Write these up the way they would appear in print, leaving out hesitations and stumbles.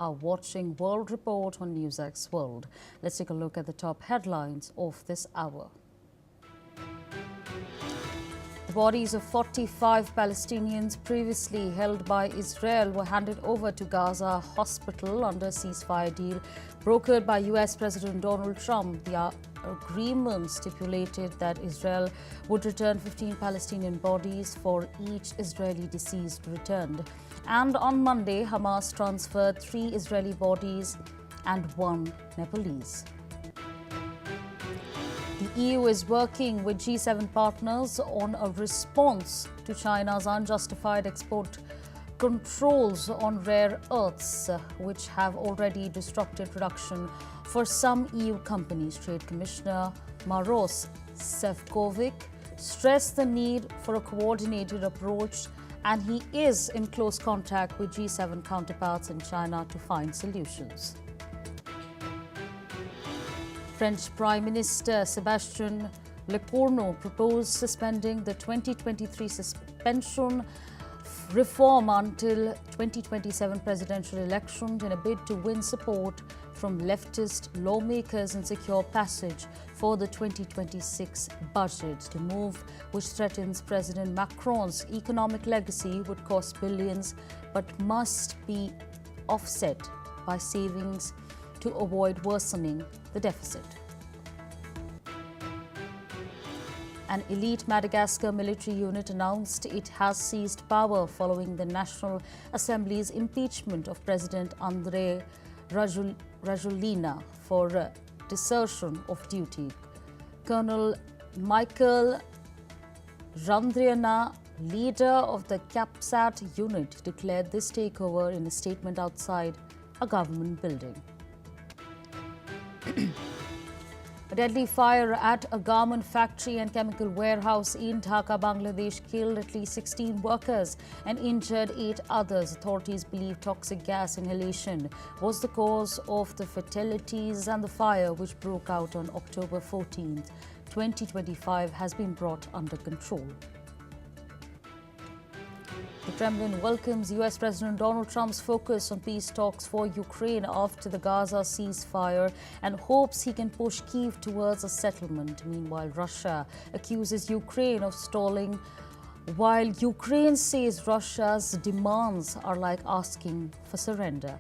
are watching World Report on NewsX World. Let's take a look at the top headlines of this hour. The bodies of 45 Palestinians previously held by Israel were handed over to Gaza hospital under ceasefire deal brokered by US President Donald Trump. The agreement stipulated that Israel would return 15 Palestinian bodies for each Israeli deceased returned. And on Monday, Hamas transferred 3 Israeli bodies and 1 Nepalese. The EU is working with G7 partners on a response to China's unjustified export controls on rare earths, which have already disrupted production for some EU companies. Trade Commissioner Maros Sefcovic stressed the need for a coordinated approach, and he is in close contact with G7 counterparts in China to find solutions. French Prime Minister Sébastien Lecornu proposed suspending the 2023 suspension reform until 2027 presidential election in a bid to win support from leftist lawmakers and secure passage for the 2026 budget. The move, which threatens President Macron's economic legacy, would cost billions but must be offset by savings to avoid worsening the deficit. An elite Madagascar military unit announced it has seized power following the National Assembly's impeachment of President André Rajoelina for desertion of duty. Colonel Michael Randriana, leader of the CAPSAT unit, declared this takeover in a statement outside a government building. A deadly fire at a garment factory and chemical warehouse in Dhaka, Bangladesh, killed at least 16 workers and injured 8 others. Authorities believe toxic gas inhalation was the cause of the fatalities, and the fire, which broke out on October 14, 2025, has been brought under control. The Kremlin welcomes US President Donald Trump's focus on peace talks for Ukraine after the Gaza ceasefire and hopes he can push Kyiv towards a settlement. Meanwhile, Russia accuses Ukraine of stalling, while Ukraine says Russia's demands are like asking for surrender.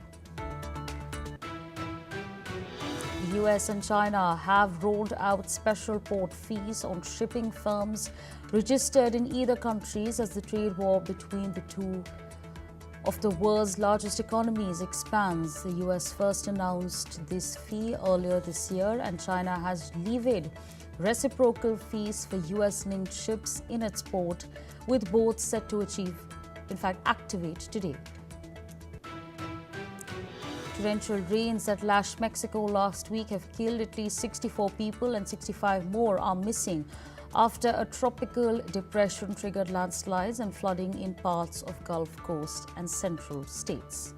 The US and China have rolled out special port fees on shipping firms registered in either countries as the trade war between the two of the world's largest economies expands. The US first announced this fee earlier this year, and China has levied reciprocal fees for US-linked ships in its port, with both set to activate today. Torrential rains that lashed Mexico last week have killed at least 64 people, and 65 more are missing after a tropical depression triggered landslides and flooding in parts of Gulf Coast and central states.